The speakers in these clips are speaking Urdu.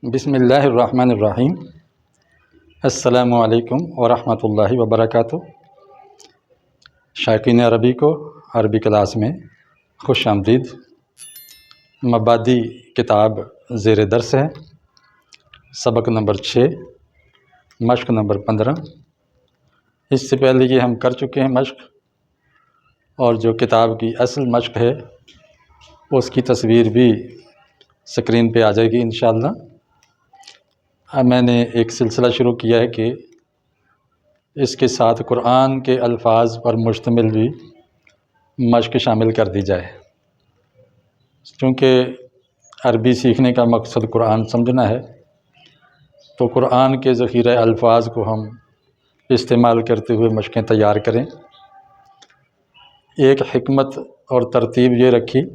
بسم اللہ الرحمن الرحیم۔ السلام علیکم ورحمۃ اللہ وبرکاتہ۔ شائقین عربی کو عربی کلاس میں خوش آمدید۔ مبادی کتاب زیر درس ہے، سبق نمبر 6، مشق نمبر 15۔ اس سے پہلے یہ ہم کر چکے ہیں مشق، اور جو کتاب کی اصل مشق ہے اس کی تصویر بھی سکرین پہ آ جائے گی انشاءاللہ۔ اب میں نے ایک سلسلہ شروع کیا ہے کہ اس کے ساتھ قرآن کے الفاظ پر مشتمل بھی مشق شامل کر دی جائے، چونکہ عربی سیکھنے کا مقصد قرآن سمجھنا ہے، تو قرآن کے ذخیرہ الفاظ کو ہم استعمال کرتے ہوئے مشقیں تیار کریں۔ ایک حکمت اور ترتیب یہ رکھی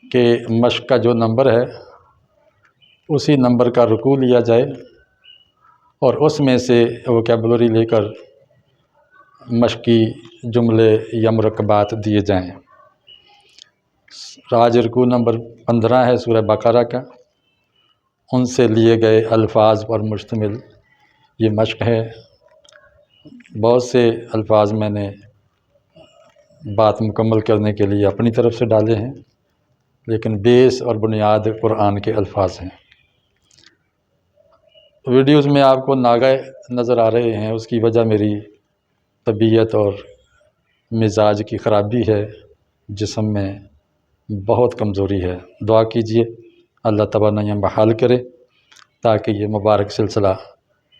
کہ مشق کا جو نمبر ہے اسی نمبر کا رکوع لیا جائے اور اس میں سے ووکیبلری لے کر مشقی جملے یا مرکبات دیے جائیں۔ آج رکوع نمبر 15 ہے سورہ بقرہ کا، ان سے لیے گئے الفاظ پر مشتمل یہ مشق ہے۔ بہت سے الفاظ میں نے بات مکمل کرنے کے لیے اپنی طرف سے ڈالے ہیں، لیکن بیس اور بنیاد قرآن کے الفاظ ہیں۔ ویڈیوز میں آپ کو ناگے نظر آ رہے ہیں، اس کی وجہ میری طبیعت اور مزاج کی خرابی ہے، جسم میں بہت کمزوری ہے۔ دعا کیجئے اللہ توانائی بحال کرے تاکہ یہ مبارک سلسلہ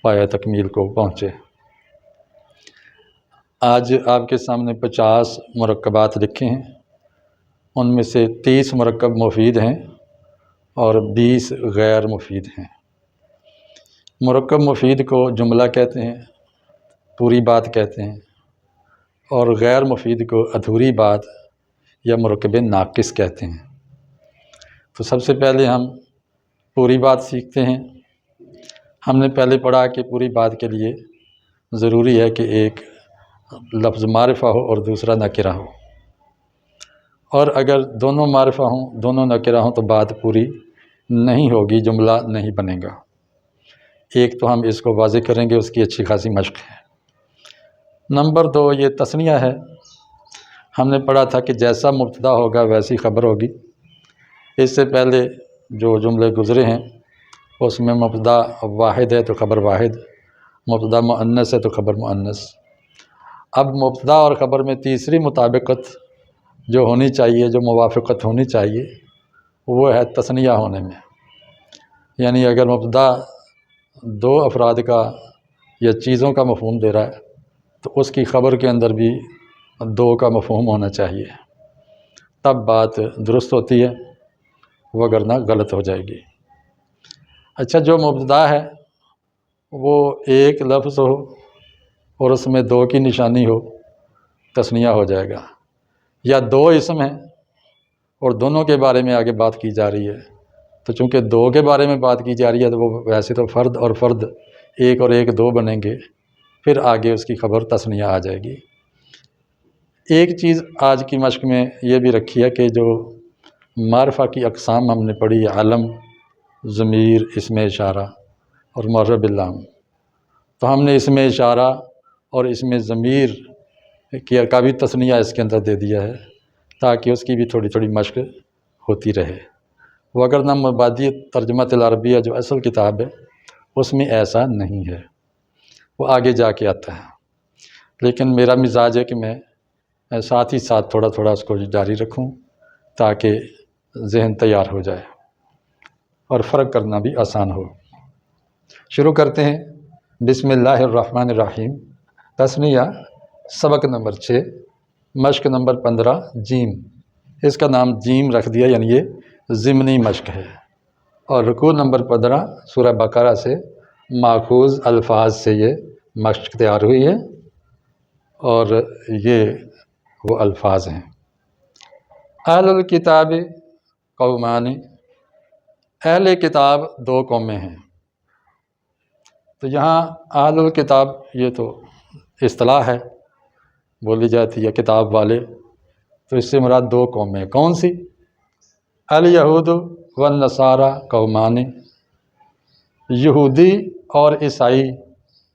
پایہ تکمیل کو پہنچے۔ آج آپ کے سامنے 50 مرکبات لکھے ہیں، ان میں سے 30 مرکب مفید ہیں اور 20 غیر مفید ہیں۔ مرکب مفید کو جملہ کہتے ہیں، پوری بات کہتے ہیں، اور غیر مفید کو ادھوری بات یا مرکب ناقص کہتے ہیں۔ تو سب سے پہلے ہم پوری بات سیکھتے ہیں۔ ہم نے پہلے پڑھا کہ پوری بات کے لیے ضروری ہے کہ ایک لفظ معرفہ ہو اور دوسرا نکرہ ہو، اور اگر دونوں معرفہ ہوں دونوں نکرہ ہوں تو بات پوری نہیں ہوگی، جملہ نہیں بنے گا۔ ایک تو ہم اس کو واضح کریں گے، اس کی اچھی خاصی مشق ہے۔ نمبر 2 یہ تثنیہ ہے۔ ہم نے پڑھا تھا کہ جیسا مبتدا ہوگا ویسی خبر ہوگی۔ اس سے پہلے جو جملے گزرے ہیں اس میں مبتدا واحد ہے تو خبر واحد، مبتدا مؤنث ہے تو خبر مؤنث۔ اب مبتدا اور خبر میں تیسری مطابقت جو ہونی چاہیے، جو موافقت ہونی چاہیے، وہ ہے تثنیہ ہونے میں۔ یعنی اگر مبتدا 2 افراد کا یا چیزوں کا مفہوم دے رہا ہے تو اس کی خبر کے اندر بھی 2 کا مفہوم ہونا چاہیے، تب بات درست ہوتی ہے، وگرنہ غلط ہو جائے گی۔ اچھا، جو مبتدا ہے وہ ایک لفظ ہو اور اس میں 2 کی نشانی ہو، تثنیہ ہو جائے گا، یا 2 اسم ہیں اور دونوں کے بارے میں آگے بات کی جا رہی ہے، تو چونکہ 2 کے بارے میں بات کی جا رہی ہے تو وہ ویسے تو فرد اور فرد 1 اور 1 2 بنیں گے، پھر آگے اس کی خبر تثنیہ آ جائے گی۔ ایک چیز آج کی مشق میں یہ بھی رکھی ہے کہ جو معرفہ کی اقسام ہم نے پڑھی، علم، ضمیر، اسم اشارہ اور معرب باللام، تو ہم نے اسم اشارہ اور اسم ضمیر کا بھی تثنیہ اس کے اندر دے دیا ہے تاکہ اس کی بھی تھوڑی تھوڑی مشق ہوتی رہے، وگرنہ مبادی ترجمۃ العربیہ جو اصل کتاب ہے اس میں ایسا نہیں ہے، وہ آگے جا کے آتا ہے۔ لیکن میرا مزاج ہے کہ میں ساتھ ہی ساتھ تھوڑا تھوڑا اس کو جاری رکھوں تاکہ ذہن تیار ہو جائے اور فرق کرنا بھی آسان ہو۔ شروع کرتے ہیں۔ بسم اللہ الرحمن الرحیم۔ تثنیہ، سبق نمبر 6، مشق نمبر 15، جیم۔ اس کا نام جیم رکھ دیا، یعنی یہ ضمنی مشق ہے، اور رکوع نمبر 15 سورہ بقرہ سے ماخوذ الفاظ سے یہ مشق تیار ہوئی ہے، اور یہ وہ الفاظ ہیں۔ اہل الکتاب قومان، اہل کتاب 2 قومیں ہیں۔ تو یہاں اہل الکتاب یہ تو اصطلاح ہے، بولی جاتی ہے کتاب والے، تو اس سے مراد 2 قومیں۔ کون سی؟ الیہود والنصارى قومان، یہودی اور عیسائی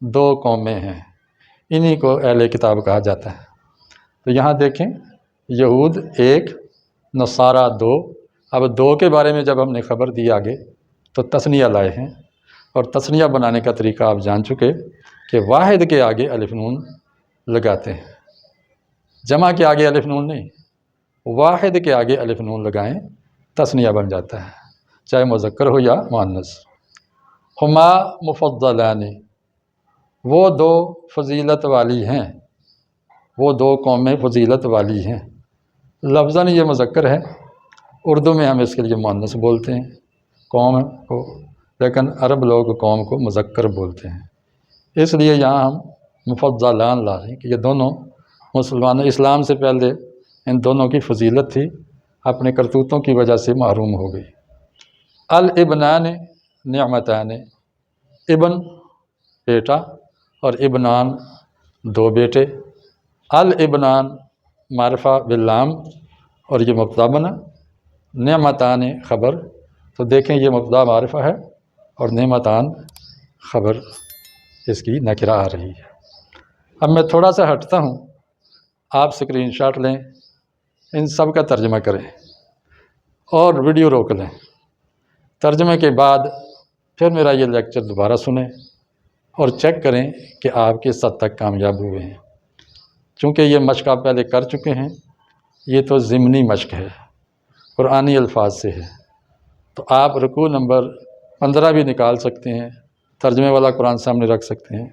دو قومیں ہیں، انہی کو اہل کتاب کہا جاتا ہے۔ تو یہاں دیکھیں، یہود ایک، نصارہ دو۔ اب دو کے بارے میں جب ہم نے خبر دی آگے تو تثنیہ لائے ہیں، اور تثنیہ بنانے کا طریقہ آپ جان چکے کہ واحد کے آگے الف نون لگاتے ہیں، جمع کے آگے الف نون نہیں، واحد کے آگے الف نون لگائیں تثنیہ بن جاتا ہے، چاہے مذکر ہو یا مؤنث۔ ہما مفضلان، وہ دو فضیلت والی ہیں، وہ دو قومیں فضیلت والی ہیں۔ لفظاً یہ مذکر ہے، اردو میں ہم اس کے لیے مؤنث بولتے ہیں قوم کو، لیکن عرب لوگ قوم کو مذکر بولتے ہیں، اس لیے یہاں ہم مفضلان لا رہے ہیں کہ یہ دونوں مسلمانوں، اسلام سے پہلے ان دونوں کی فضیلت تھی، اپنے کرتوتوں کی وجہ سے محروم ہو گئی۔ الابنان نعمتان، ابن بیٹا اور ابنان دو بیٹے۔ الابنان معرفہ باللام اور یہ مبتدا بنا، نعمتان خبر، تو دیکھیں یہ مبتدا معرفہ ہے اور نعمتان خبر اس کی نکرہ آ رہی ہے۔ اب میں تھوڑا سا ہٹتا ہوں، آپ اسکرین شاٹ لیں، ان سب کا ترجمہ کریں اور ویڈیو روک لیں، ترجمے کے بعد پھر میرا یہ لیکچر دوبارہ سنیں اور چیک کریں کہ آپ کس حد تک کامیاب ہوئے ہیں۔ چونکہ یہ مشق آپ پہلے کر چکے ہیں، یہ تو ضمنی مشق ہے، قرآنی الفاظ سے ہے، تو آپ رکوع نمبر 15 بھی نکال سکتے ہیں، ترجمے والا قرآن سامنے رکھ سکتے ہیں،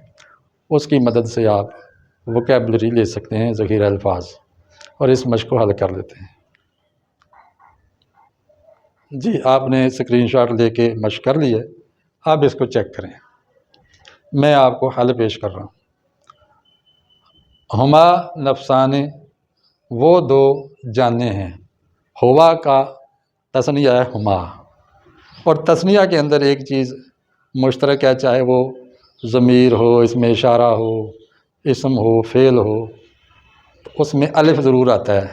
اس کی مدد سے آپ ووکیبلری لے سکتے ہیں، ذخیرہ الفاظ، اور اس مشق کو حل کر لیتے ہیں۔ جی، آپ نے اسکرین شاٹ لے کے مشق کر لی ہے، آپ اس کو چیک کریں، میں آپ کو حل پیش کر رہا ہوں۔ ہما نفسان، وہ دو جانیں ہیں، ہوا کا تثنیہ ہے ہما، اور تثنیہ کے اندر ایک چیز مشترک ہے، چاہے وہ ضمیر ہو، اس میں اشارہ ہو، اسم ہو، فعل ہو، تو اس میں الف ضرور آتا ہے،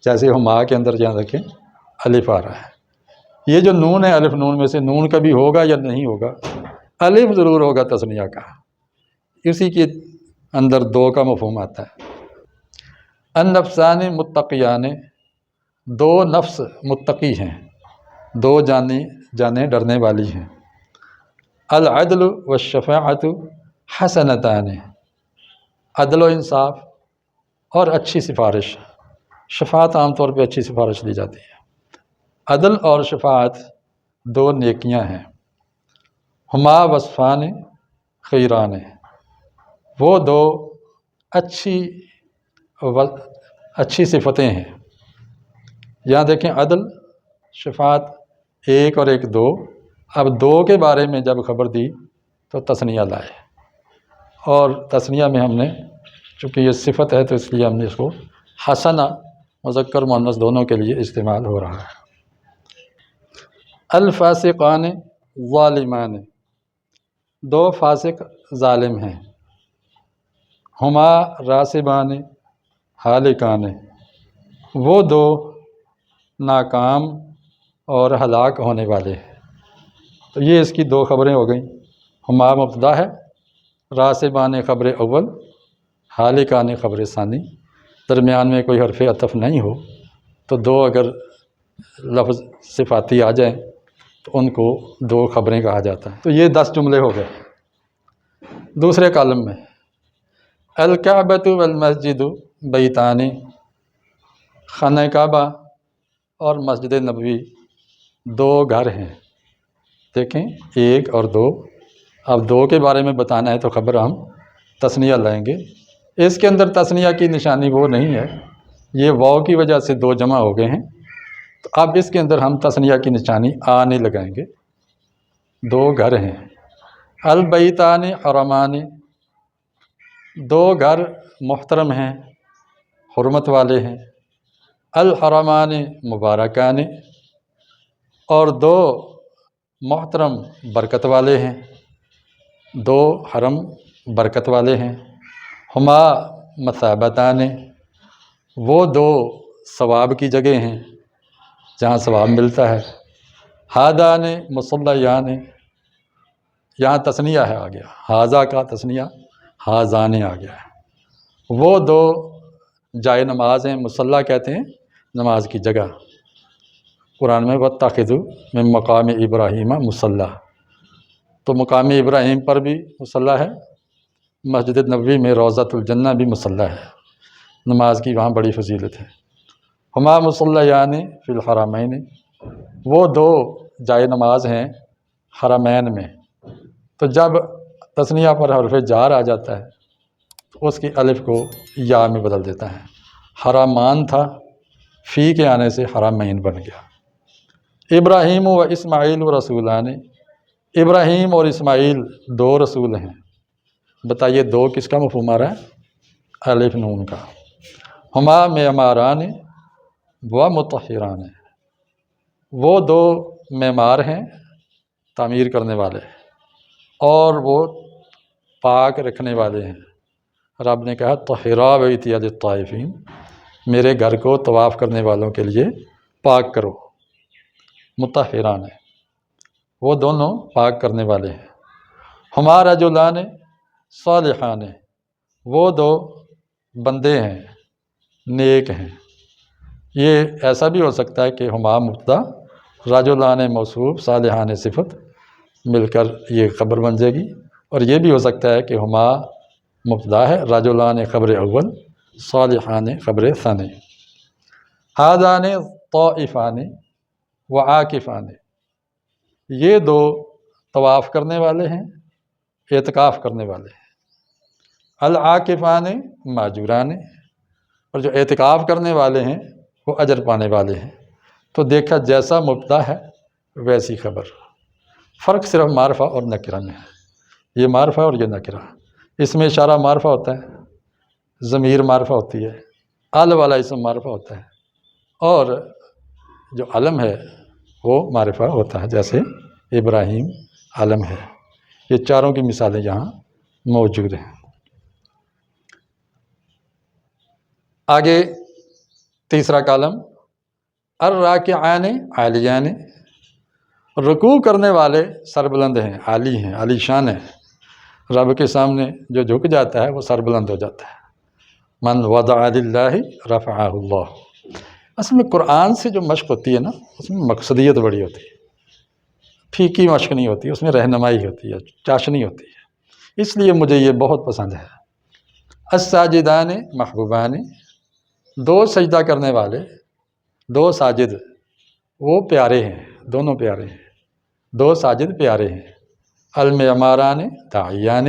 جیسے ہما کے اندر جہاں دیکھیں الف آ رہا ہے۔ یہ جو نون ہے، الف نون میں سے نون کبھی ہوگا یا نہیں ہوگا، الف ضرور ہوگا تثنیہ کا، اسی کے اندر دو کا مفہوم آتا ہے۔ النفسان متقیان، دو نفس متقی ہیں، دو جانیں ڈرنے والی ہیں۔ العدل والشفاعت حسنتان، عدل و انصاف اور اچھی سفارش، شفاعت عام طور پہ اچھی سفارش دی جاتی ہے، عدل اور شفاعت دو نیکیاں ہیں۔ ہما وصفان خیران، وہ دو اچھی صفتیں ہیں۔ یہاں دیکھیں عدل، شفاعت، ایک اور ایک دو، اب دو کے بارے میں جب خبر دی تو تثنیہ لائے، اور تثنیہ میں ہم نے چونکہ یہ صفت ہے تو اس لیے ہم نے اس کو حسنہ، مذکر مؤنث دونوں کے لیے استعمال ہو رہا ہے۔ الفاسقان ظالمان، دو فاسق ظالم ہیں۔ ہما راسبان ہالکان، وہ دو ناکام اور ہلاک ہونے والے ہیں۔ تو یہ اس کی دو خبریں ہو گئیں، ہما مبتدا ہے، راسبان خبر اول، ہالکان خبر ثانی، درمیان میں کوئی حرف عطف نہیں ہو تو دو اگر لفظ صفاتی آ جائیں تو ان کو دو خبریں کہا جاتا ہے۔ تو یہ 10 جملے ہو گئے۔ دوسرے کالم میں الکعبۃ والمسجد بیتان، خانہ کعبہ اور مسجد نبوی دو گھر ہیں۔ دیکھیں ایک اور دو، اب دو کے بارے میں بتانا ہے تو خبر ہم تثنیہ لائیں گے، اس کے اندر تثنیہ کی نشانی وہ نہیں ہے، یہ واو کی وجہ سے دو جمع ہو گئے ہیں، تو اب اس کے اندر ہم تثنیہ کی نشانی آ نہیں لگائیں گے، دو گھر ہیں۔ البیتان حرمان، دو گھر محترم ہیں، حرمت والے ہیں۔ الحرمان مبارکان، اور دو محترم برکت والے ہیں، دو حرم برکت والے ہیں۔ ہما مثابتان، وہ دو ثواب کی جگہ ہیں جہاں ثواب ملتا ہے۔ ہادان مصلیان، یہاں تثنیہ ہے آ گیا، حاضہ کا تثنیہ حاضان آ گیا ہے۔ وہ دو جائے نماز ہیں، مصلی کہتے ہیں نماز کی جگہ۔ قرآن میں وَاتَّخِذُوا مِن مقام ابراہیم مصلی، تو مقام ابراہیم پر بھی مصلی ہے، مسجد نبوی میں روضۃ الجنہ بھی مصلی ہے، نماز کی وہاں بڑی فضیلت ہے۔ ہما مصلیان فی الحرمین، وہ دو جائے نماز ہیں حرمین میں۔ تو جب تثنیہ پر حرف جار آ جاتا ہے تو اس کی الف کو یا میں بدل دیتا ہے۔ حرمان تھا، فی کے آنے سے حرمین بن گیا۔ ابراہیم و اسماعیل و رسولان، ابراہیم اور اسماعیل دو رسول ہیں۔ بتائیے دو کس کا مفہوم آ رہا ہے؟ الف نون کا۔ ہما معماران و مطہران، وہ دو معمار ہیں تعمیر کرنے والے، اور وہ پاک رکھنے والے ہیں۔ رب نے کہا طہرا بیتی للطائفین، میرے گھر کو طواف کرنے والوں کے لیے پاک کرو۔ مطہران ہے، وہ دونوں پاک کرنے والے ہیں۔ ہما رجلان صالحان، وہ دو بندے ہیں نیک ہیں۔ یہ ایسا بھی ہو سکتا ہے کہ ہما مبتدا، رجلان موصوف، صالحان صفت مل کر یہ خبر بن جائے گی، اور یہ بھی ہو سکتا ہے کہ ہما مبتدا ہے، رجلان خبر اول، صالحان خبر ثانی۔ ہذان طائفان و عاکفان، یہ دو طواف کرنے والے ہیں، اعتکاف کرنے والے ہیں۔ العاکفان ماجوران، اور جو اعتکاف کرنے والے ہیں وہ اجر پانے والے ہیں۔ تو دیکھا جیسا مبتدا ہے ویسی خبر، فرق صرف معرفہ اور نکرہ میں ہے۔ یہ معرفہ اور یہ نکرہ، اس میں اشارہ معرفہ ہوتا ہے، ضمیر معرفہ ہوتی ہے، ال والا اسم معرفہ ہوتا ہے، اور جو علم ہے وہ معرفہ ہوتا ہے، جیسے ابراہیم علم ہے۔ یہ چاروں کی مثالیں یہاں موجود ہیں۔ آگے تیسرا کالم، الراکعان عالیان، رکوع کرنے والے سربلند ہیں، عالی ہیں، عالی شان ہیں۔ رب کے سامنے جو جھک جاتا ہے وہ سربلند ہو جاتا ہے۔ من وضع للہ رفعہ اللہ۔ اصل میں قرآن سے جو مشق ہوتی ہے نا، اس میں مقصدیت بڑی ہوتی ہے، پھیکی مشق نہیں ہوتی، اس میں رہنمائی ہوتی ہے، چاشنی ہوتی ہے، اس لیے مجھے یہ بہت پسند ہے۔ الساجدان محبوبان، دو سجدہ کرنے والے، دو ساجد، وہ پیارے ہیں، دونوں پیارے ہیں، دو ساجد پیارے ہیں۔ المعماران داعیان،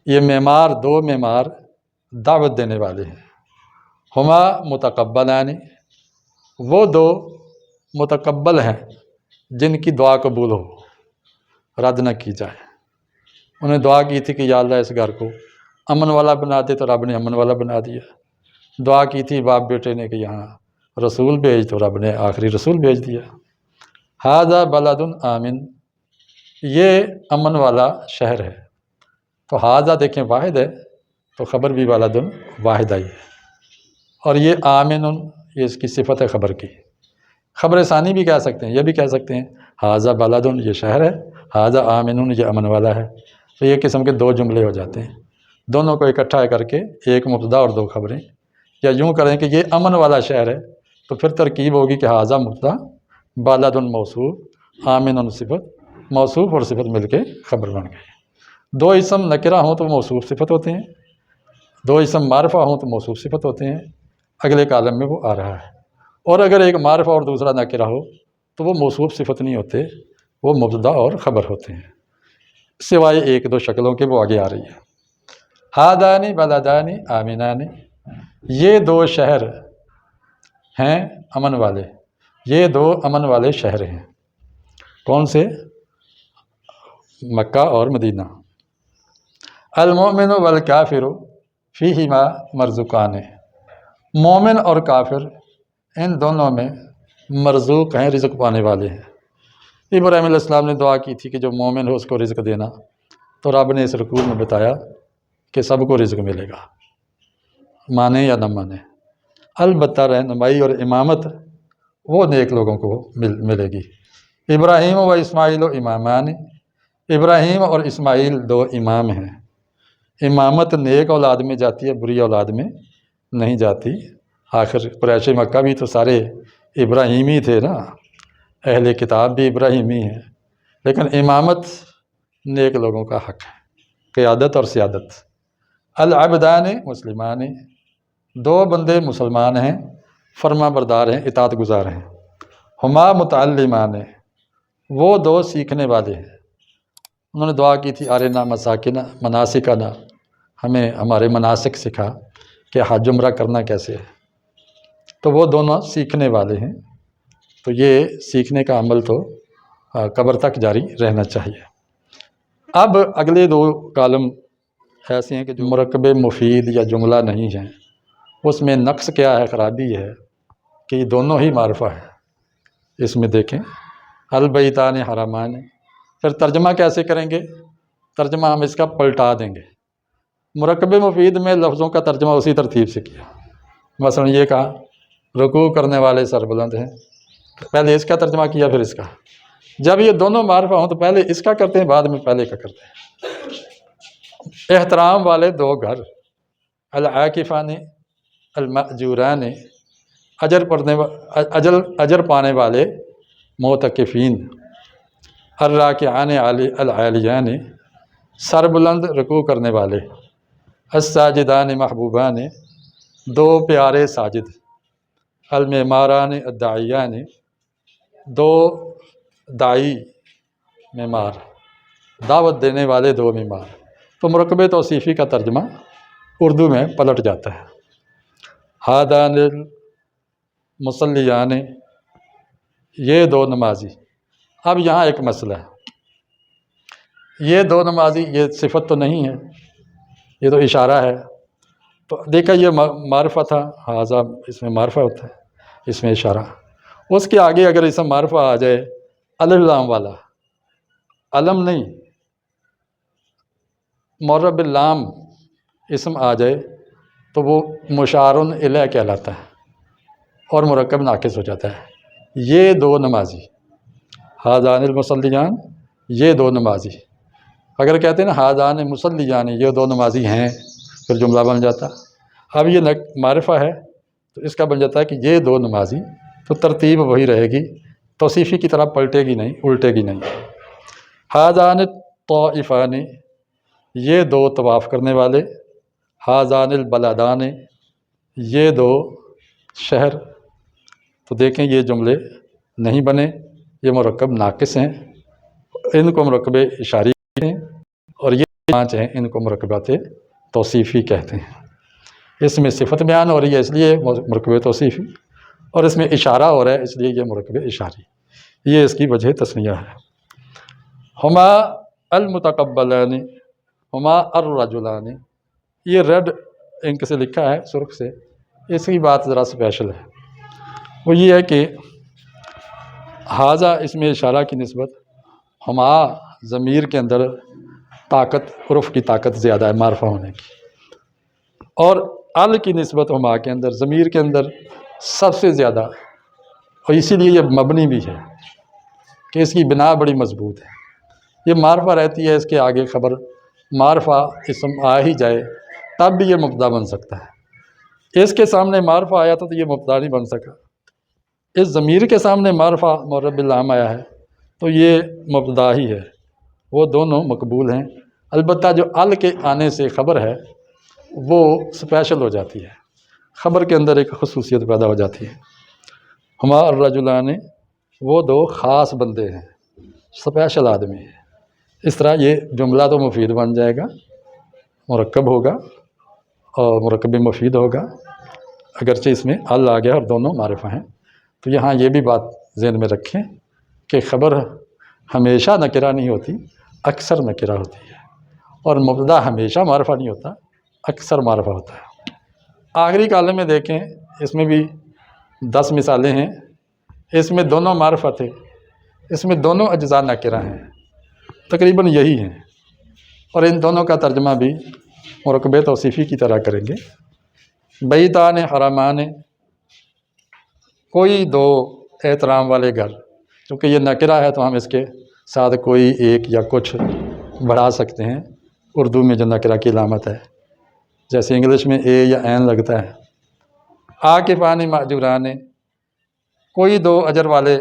یہ معمار، دو معمار دعوت دینے والے ہیں۔ ہما متقبلان، وہ دو متقبل ہیں جن کی دعا قبول ہو، رد نہ کی جائے۔ انہیں دعا کی تھی کہ یا اللہ اس گھر کو امن والا بنا دے، تو رب نے امن والا بنا دیا۔ دعا کی تھی باپ بیٹے نے کہ یہاں رسول بھیج، تو رب نے آخری رسول بھیج دیا۔ ھذا بلد آمن، یہ امن والا شہر ہے۔ تو ھذا دیکھیں واحد ہے، تو خبر بھی بلد واحد آئی ہے، اور یہ آمن، یہ اس کی صفت ہے خبر کی۔ خبر ثانی بھی کہہ سکتے ہیں، یہ بھی کہہ سکتے ہیں ھذا بلد، یہ شہر ہے، ھذا آمن، یہ امن والا ہے۔ تو یہ قسم کے دو جملے ہو جاتے ہیں، دونوں کو اکٹھا کر کے ایک مبتدا اور دو خبریں، یا یوں کریں کہ یہ امن والا شہر ہے، تو پھر ترکیب ہوگی کہ ھذا مبتدا، بلد موصوف، آمن صفت، موصوف اور صفت مل کے خبر بن گئی۔ دو اسم نکرہ ہوں تو موصوف صفت ہوتے ہیں، دو اسم معرفہ ہوں تو موصوف صفت ہوتے ہیں، اگلے کالم میں وہ آ رہا ہے۔ اور اگر ایک معرفہ اور دوسرا نکرہ ہو تو وہ موصوف صفت نہیں ہوتے، وہ مبتدا اور خبر ہوتے ہیں، سوائے ایک دو شکلوں کے، وہ آگے آ رہی ہے۔ ھذان بلدان آمنان، یہ دو شہر ہیں امن والے، یہ دو امن والے شہر ہیں۔ کون سے؟ مکہ اور مدینہ۔ المؤمن والکافر فیہما مرزوقان، مومن اور کافر ان دونوں میں مرزوق ہیں، رزق پانے والے ہیں۔ ابراہیم علیہ السلام نے دعا کی تھی کہ جو مومن ہو اس کو رزق دینا، تو رب نے اس رکوع میں بتایا کہ سب کو رزق ملے گا، مانے یا نہ مانے۔ البتہ رہنمائی اور امامت وہ نیک لوگوں کو ملے گی۔ ابراہیم و اسماعیل و امامان، ابراہیم اور اسماعیل دو امام ہیں۔ امامت نیک اولاد میں جاتی ہے، بری اولاد میں نہیں جاتی۔ آخر قریش مکہ بھی تو سارے ابراہیمی تھے نا، اہل کتاب بھی ابراہیمی ہیں، لیکن امامت نیک لوگوں کا حق ہے، قیادت اور سیادت۔ العبدان مسلمان، دو بندے مسلمان ہیں، فرما بردار ہیں، اطاعت گزار ہیں۔ ہما متعلمان، وہ دو سیکھنے والے ہیں۔ انہوں نے دعا کی تھی آرنا مساکنا مناسکنا، ہمیں ہمارے مناسک سکھا کہ حج عمرہ کرنا کیسے ہے۔ تو وہ دونوں سیکھنے والے ہیں، تو یہ سیکھنے کا عمل تو قبر تک جاری رہنا چاہیے۔ اب اگلے دو کالم ایسے ہیں کہ جو مرکب مفید یا جملہ نہیں ہیں، اس میں نقص کیا ہے، خرابی ہے کہ یہ دونوں ہی معرفہ ہے۔ اس میں دیکھیں البیتان حرامان، پھر ترجمہ کیسے کریں گے؟ ترجمہ ہم اس کا پلٹا دیں گے۔ مرکب مفید میں لفظوں کا ترجمہ اسی ترتیب سے کیا، مثلا یہ کہا رکوع کرنے والے سربلند ہیں، پہلے اس کا ترجمہ کیا پھر اس کا۔ جب یہ دونوں معرفہ ہوں تو پہلے اس کا کرتے ہیں، بعد میں پہلے کا کرتے ہیں۔ احترام والے دو گھر، العاکفان المأجوران، اجر پانے والے معتکفین، الراکعان العالیان، سربلند رکوع کرنے والے، الساجدان محبوبان، دو پیارے ساجد، المعماران الداعیان، دو داعی معمار، دعوت دینے والے دو معمار۔ تو مرکب توصیفی کا ترجمہ اردو میں پلٹ جاتا ہے۔ ہادان المصلیان، یہ دو نمازی۔ اب یہاں ایک مسئلہ ہے، یہ دو نمازی، یہ صفت تو نہیں ہے، یہ تو اشارہ ہے۔ تو دیکھا یہ معرفہ تھا، ہاذا اس میں معرفہ ہوتا ہے، اس میں اشارہ۔ اس کے آگے اگر اسم معرفہ آ جائے الف لام والا، علم نہیں، معرب باللام اسم آ جائے تو وہ مشار الیہ کہلاتا ہے اور مرکب ناقص ہو جاتا ہے۔ یہ دو نمازی، ہاذان المصلیان، یہ دو نمازی۔ اگر کہتے ہیں نا ہاذان مصلیان، یہ دو نمازی ہیں، پھر جملہ بن جاتا۔ اب یہ معرفہ ہے تو اس کا بن جاتا ہے کہ یہ دو نمازی، تو ترتیب وہی رہے گی، توصیفی کی طرح پلٹے گی نہیں، الٹے گی نہیں۔ ہاذان الطائفان، یہ دو طواف کرنے والے، ہاذان البلدان، یہ دو شہر۔ تو دیکھیں یہ جملے نہیں بنے، یہ مرکب ناقص ہیں، ان کو مرکب اشاری ہیں، اور یہ پانچ ہیں، ان کو مرکبات توصیفی کہتے ہیں۔ اس میں صفت بیان ہو رہی ہے اس لیے مرکب توصیفی، اور اس میں اشارہ ہو رہا ہے اس لیے یہ مرکب اشاری، یہ اس کی وجہ تسنیہ ہے۔ ہما المتقبلان، ہما الرجلان، یہ ریڈ انک سے لکھا ہے، سرخ سے، اس کی بات ذرا اسپیشل ہے۔ وہ یہ ہے کہ ہاذا اس میں اشارہ کی نسبت، ہما ضمیر کے اندر طاقت، حروف کی طاقت زیادہ ہے معرفہ ہونے کی، اور ال کی نسبت ہما کے اندر، ضمیر کے اندر سب سے زیادہ، اور اسی لیے یہ مبنی بھی ہے کہ اس کی بنا بڑی مضبوط ہے۔ یہ معرفہ رہتی ہے، اس کے آگے خبر، معرفہ اسم آ ہی جائے تب بھی یہ مبتدا بن سکتا ہے۔ اس کے سامنے معرفہ آیا تو یہ مبتدا نہیں بن سکا، اس ضمیر کے سامنے معرفہ معرب باللام آیا ہے تو یہ مبتدا ہی ہے، وہ دونوں مقبول ہیں۔ البتہ جو ال کے آنے سے خبر ہے وہ سپیشل ہو جاتی ہے، خبر کے اندر ایک خصوصیت پیدا ہو جاتی ہے۔ ہما الرجلان، وہ دو خاص بندے ہیں، سپیشل آدمی ہیں۔ اس طرح یہ جملہ تو مفید بن جائے گا، مرکب ہوگا اور مرکب مفید ہوگا، اگرچہ اس میں ال آ گیا اور دونوں معرفہ ہیں۔ تو یہاں یہ بھی بات ذہن میں رکھیں کہ خبر ہمیشہ نکرہ نہیں ہوتی، اکثر نکرہ ہوتی ہے، اور مبتدا ہمیشہ معرفہ نہیں ہوتا، اکثر معرفہ ہوتا ہے۔ آخری کالم میں دیکھیں، اس میں بھی 10 مثالیں ہیں، اس میں دونوں معرفہ تھے، اس میں دونوں اجزاء نکرہ ہیں، تقریباً یہی ہیں، اور ان دونوں کا ترجمہ بھی مرکب توصیفی کی طرح کریں گے۔ بیتان حرامان، کوئی دو احترام والے گھر، کیونکہ یہ نکرہ ہے تو ہم اس کے ساتھ کوئی ایک یا کچھ بڑھا سکتے ہیں اردو میں جو نکرہ کی علامت ہے، جیسے انگلش میں اے یا این لگتا ہے۔ عاکفان ماجوران، کوئی دو اجر والے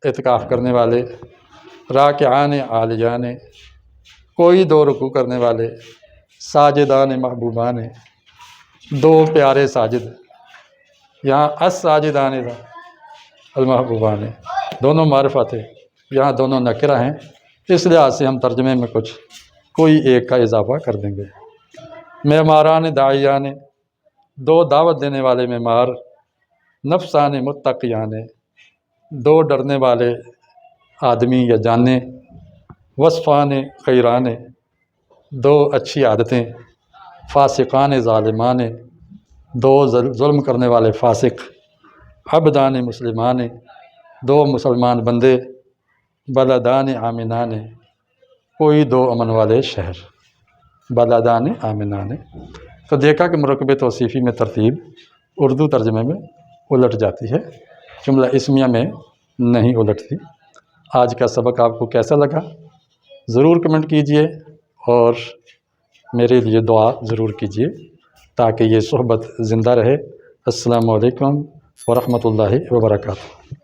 اعتکاف کرنے والے، راکعان عالیان، کوئی دو رکوع کرنے والے، ساجدان محبوبان، دو پیارے ساجد، یہاں الساجدان المحبوبان دونوں معرفت ہے، یہاں دونوں نکرہ ہیں، اس لحاظ سے ہم ترجمے میں کوئی ایک کا اضافہ کر دیں گے۔ معماران داعیان، دو دعوت دینے والے معمار، نفسان متقیان، دو ڈرنے والے آدمی یا جانیں، وصفان خیران، دو اچھی عادتیں، فاسقان ظالمان، دو ظلم کرنے والے فاسق، عبدان مسلمان، دو مسلمان بندے، بلدان آمنان، کوئی دو امن والے شہر، بلدان آمنان۔ تو دیکھا کہ مرکب توصیفی میں ترتیب اردو ترجمے میں الٹ جاتی ہے، جملہ اسمیہ میں نہیں الٹتی۔ آج کا سبق آپ کو کیسا لگا ضرور کمنٹ کیجئے، اور میرے لیے دعا ضرور کیجئے تاکہ یہ صحبت زندہ رہے۔ السلام علیکم ورحمۃ اللہ وبرکاتہ۔